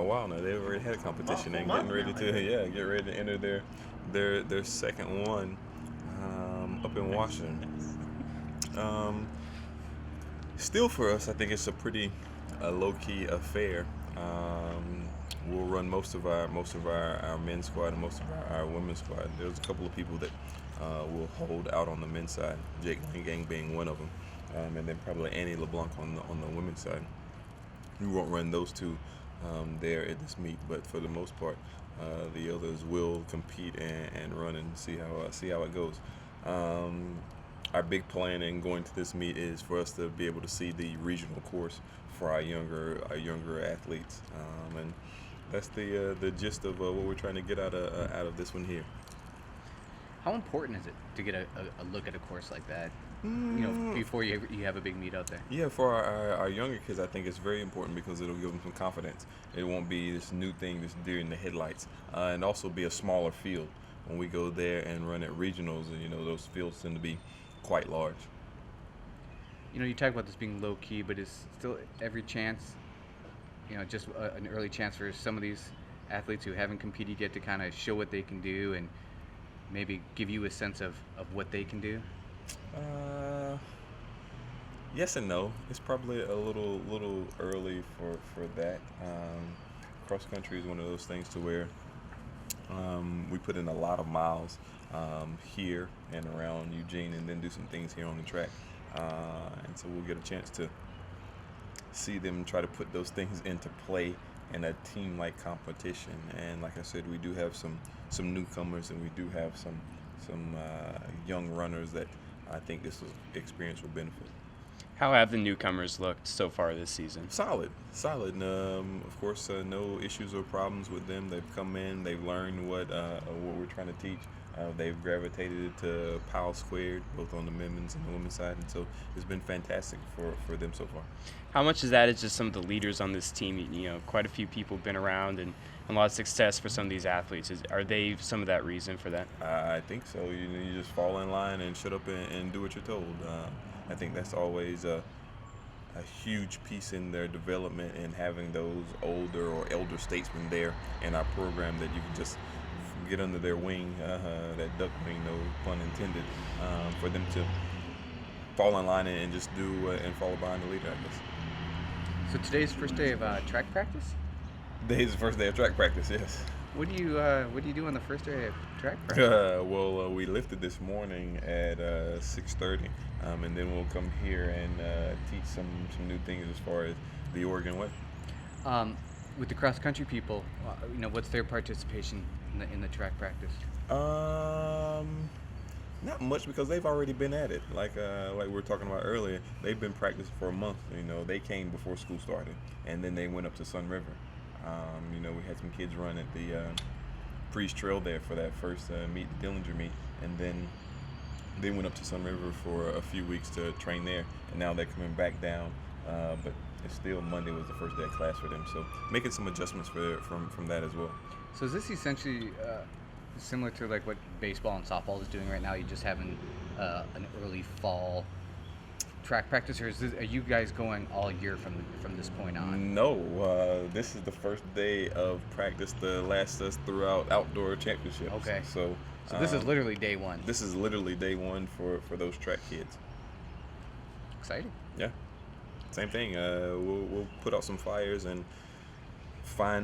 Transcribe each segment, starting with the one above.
a while now. They've already had a competition and getting ready to get ready to enter their second one up in Washington. Um, Still for us, I think it's a pretty low key affair. We'll run most of our men's squad and most of our women's squad. There's a couple of people that will hold out on the men's side. Jake Langang being one of them, and then probably Annie LeBlanc on the women's side. We won't run those two there at this meet, but for the most part, the others will compete and run and see how it goes. Um, our big plan in going to this meet is for us to be able to see the regional course for our younger athletes, and that's the gist of what we're trying to get out of this one here. How important is it to get a look at a course like that? Mm, Before you have a big meet out there. Yeah, for our younger kids, I think it's very important because it'll give them some confidence. It won't be this new thing, this deer in the headlights, and also be a smaller field. When we go there and run at regionals, those fields tend to be quite large. You talk about this being low key, but is still every chance, just an early chance for some of these athletes who haven't competed yet to kind of show what they can do and maybe give you a sense of what they can do? Uh, yes and no. It's probably a little early for that. Cross country is one of those things to where we put in a lot of miles here and around Eugene, and then do some things here on the track. And so we'll get a chance to see them try to put those things into play in a team-like competition. And like I said, we do have some newcomers, and we do have some young runners that I think experience will benefit. How have the newcomers looked so far this season? Solid, solid. Of course, no issues or problems with them. They've come in, they've learned what we're trying to teach. They've gravitated to Powell Squared, both on the men's and the women's side, and so it's been fantastic for them so far. How much of that is just some of the leaders on this team? Quite a few people have been around and a lot of success for some of these athletes. Are they some of that reason for that? I think so. You just fall in line and shut up and do what you're told. I think that's always a huge piece in their development, and having those older or elder statesmen there in our program that you can just get under their wing, that duck wing, no pun intended, for them to fall in line and just do and follow behind the leader, I guess. So today's first day of track practice. Today's the first day of track practice, yes. What do you do on the first day of track practice? Well, we lifted this morning at 6:30, and then we'll come here and teach some new things as far as the Oregon way. Um, with the cross country people, what's their participation in the track practice? Um, Not much because they've already been at it. Like we were talking about earlier, they've been practicing for a month. They came before school started, and then they went up to Sun River. We had some kids run at the Priest Trail there for that first meet, the Dillinger meet, and then they went up to Sun River for a few weeks to train there, and now they're coming back down. But it's still Monday was the first day of class for them, so making some adjustments from that as well. So is this essentially similar to like what baseball and softball is doing right now? You just having an early fall track practice, or are you guys going all year from this point on? No, this is the first day of practice to last us throughout outdoor championships. Okay. So So this is literally day one. this is literally day one for those track kids. Exciting. Yeah, same thing. We'll put out some flyers and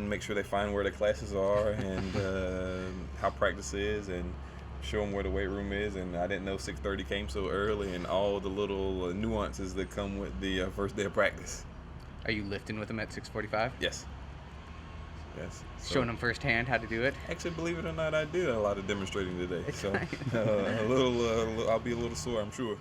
make sure they find where the classes are and how practice is, and show them where the weight room is. And I didn't know 6:30 came so early, and all the little nuances that come with the first day of practice. Are you lifting with them at 6:45? Yes. Yes. So, Showing them firsthand how to do it? actually, believe it or not, I did a lot of demonstrating today. So Exciting. I'll be a little sore, I'm sure.